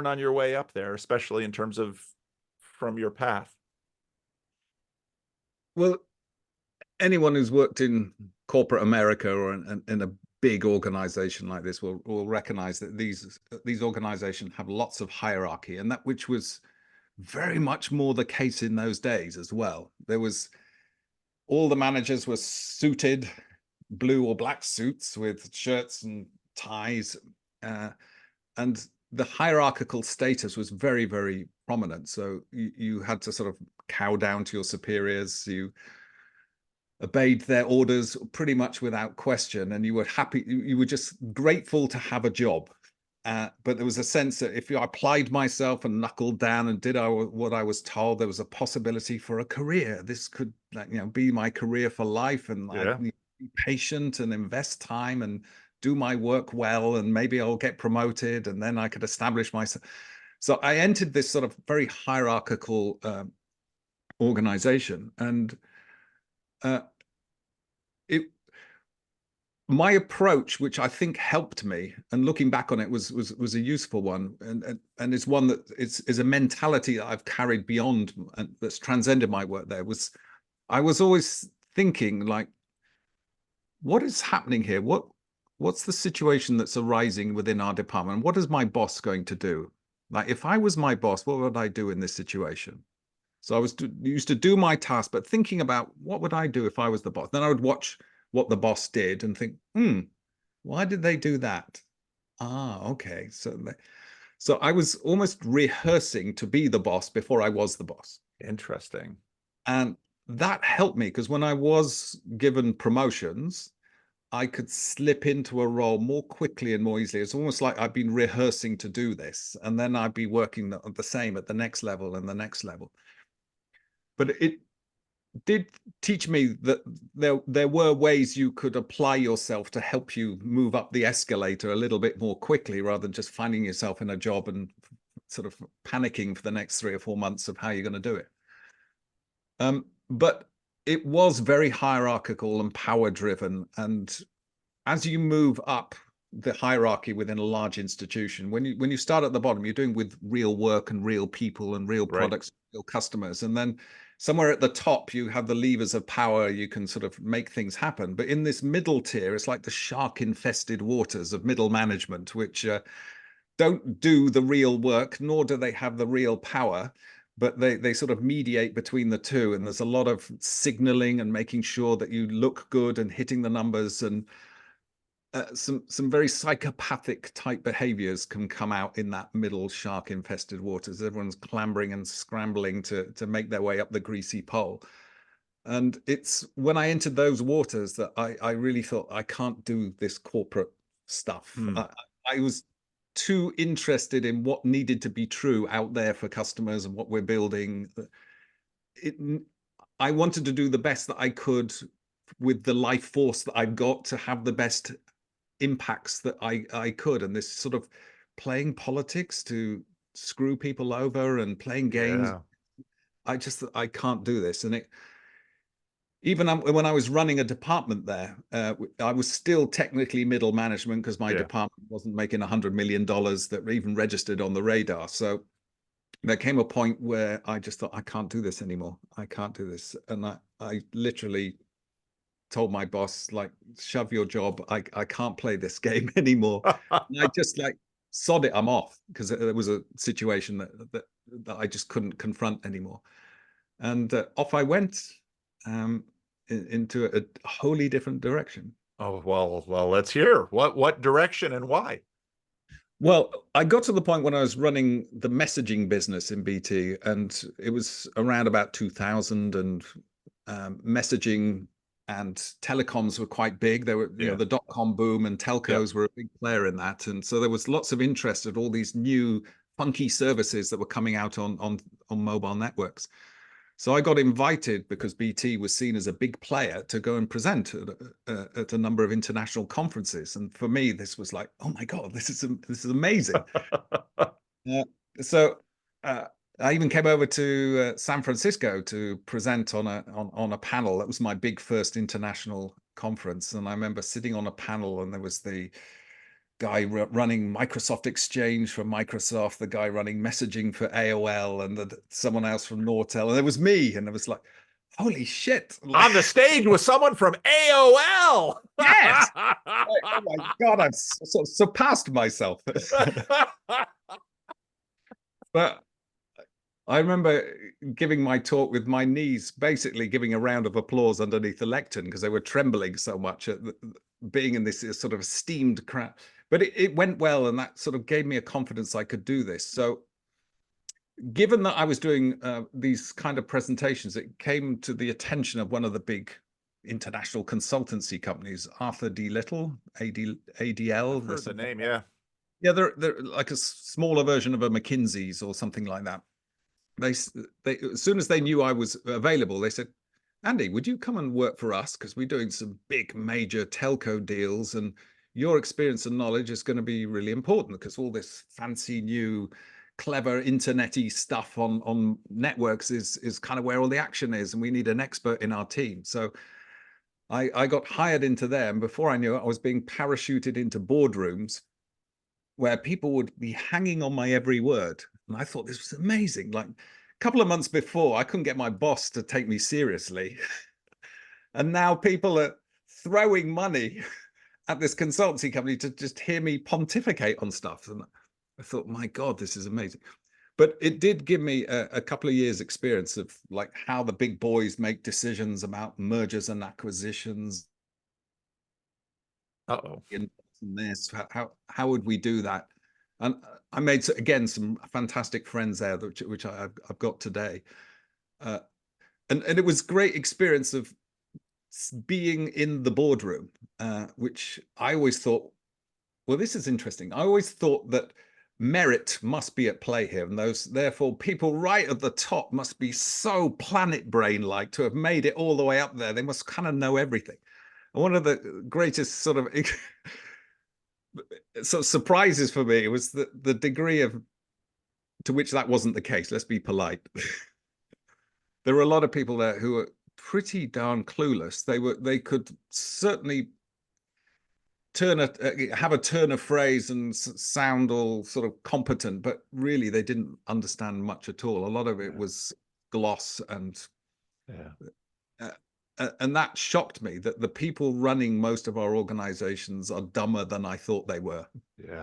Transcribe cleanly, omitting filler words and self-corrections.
learn on your way up there, especially in terms of from your path? Well, anyone who's worked in corporate America or in a big organization like this will recognize that these organizations have lots of hierarchy, and that which was very much more the case in those days as well. There was all the managers were suited, blue or black suits with shirts and ties, and the hierarchical status was very, very prominent. So you had to sort of cow down to your superiors. You obeyed their orders pretty much without question, and you were happy. You were just grateful to have a job. But there was a sense that if I applied myself and knuckled down and did what I was told, there was a possibility for a career. This could, be my career for life, and I Yeah. need to be patient and invest time and do my work well, and maybe I'll get promoted, and then I could establish myself. So I entered this sort of very hierarchical organization, and uh, it my approach, which I think helped me, and looking back on it was a useful one, and it's one that is a mentality that I've carried beyond and that's transcended my work. There was I was always thinking like, what is happening here? What's the situation that's arising within our department? What is my boss going to do? Like, if I was my boss, what would I do in this situation? So I used to do my task, but thinking about what would I do if I was the boss. Then I would watch what the boss did and think, why did they do that? Ah, okay. So I was almost rehearsing to be the boss before I was the boss. Interesting. And that helped me because when I was given promotions, I could slip into a role more quickly and more easily. It's almost like I've been rehearsing to do this, and then I'd be working the same at the next level and the next level. But it did teach me that there were ways you could apply yourself to help you move up the escalator a little bit more quickly rather than just finding yourself in a job and sort of panicking for the next 3 or 4 months of how you're going to do it. But it was very hierarchical and power driven. And as you move up the hierarchy within a large institution, when you start at the bottom, you're doing with real work and real people and real Right. products, real customers. And then somewhere at the top, you have the levers of power. You can sort of make things happen. But in this middle tier, it's like the shark infested waters of middle management, which don't do the real work, nor do they have the real power, but they sort of mediate between the two. And there's a lot of signaling and making sure that you look good and hitting the numbers, and some very psychopathic type behaviors can come out in that middle shark infested waters. Everyone's clambering and scrambling to make their way up the greasy pole. And it's when I entered those waters that I really thought, I can't do this corporate stuff. Hmm. I was too interested in what needed to be true out there for customers and what we're building. It, I wanted to do the best that I could with the life force that I've got to have the best impacts that I could. And this sort of playing politics to screw people over and playing games, Yeah. I can't do this. And even when I was running a department there, I was still technically middle management because my Yeah. department wasn't making $100 million that were even registered on the radar. So there came a point where I just thought, I can't do this anymore. I can't do this. And I literally told my boss, like, shove your job. I can't play this game anymore. And I just like, sod it, I'm off, because there was a situation that I just couldn't confront anymore. And off I went, um, into a wholly different direction. Oh, well, let's hear what direction and why. Well, I got to the point when I was running the messaging business in BT, and it was around about 2000, and messaging and telecoms were quite big. There were, Yeah. the dot-com boom, and Yep. telcos were a big player in that. And so there was lots of interest at all these new funky services that were coming out on mobile networks. So I got invited because BT was seen as a big player to go and present at a number of international conferences. And for me, this was like, oh my God, this is amazing. Uh, so uh, I even came over to San Francisco to present on a panel. That was my big first international conference. And I remember sitting on a panel, and there was the guy running Microsoft Exchange for Microsoft, the guy running messaging for AOL, and someone else from Nortel, and there was me, and it was like, holy shit! On the stage with someone from AOL. Yes. Like, oh my God, I've surpassed myself. But I remember giving my talk with my knees basically giving a round of applause underneath the lectern because they were trembling so much at being in this sort of esteemed crowd. But it went well, and that sort of gave me a confidence I could do this. So given that I was doing these kind of presentations, it came to the attention of one of the big international consultancy companies, Arthur D. Little, ADL. I've heard the name, yeah. Yeah, they're like a smaller version of a McKinsey's or something like that. They as soon as they knew I was available, they said, Andy, would you come and work for us? Because we're doing some big major telco deals, and your experience and knowledge is going to be really important because all this fancy new clever internet-y stuff on networks is kind of where all the action is, and we need an expert in our team. So I got hired into there, and before I knew it, I was being parachuted into boardrooms where people would be hanging on my every word. And I thought this was amazing. Like a couple of months before, I couldn't get my boss to take me seriously. And now people are throwing money at this consultancy company to just hear me pontificate on stuff. And I thought, my God, this is amazing. But it did give me a couple of years experience of like how the big boys make decisions about mergers and acquisitions. Uh-oh. And this, how would we do that? And I made, again, some fantastic friends there, which I've got today. And it was great experience of being in the boardroom, which I always thought, well, this is interesting. I always thought that merit must be at play here, and therefore people right at the top must be so planet brain-like to have made it all the way up there. They must kind of know everything. And one of the greatest sort of surprises for me was the degree to which that wasn't the case. Let's be polite. There were a lot of people there who were pretty darn clueless. They could certainly have a turn of phrase and sound all sort of competent, but really they didn't understand much at all. A lot of it was gloss, and and that shocked me, that the people running most of our organizations are dumber than I thought they were. Yeah.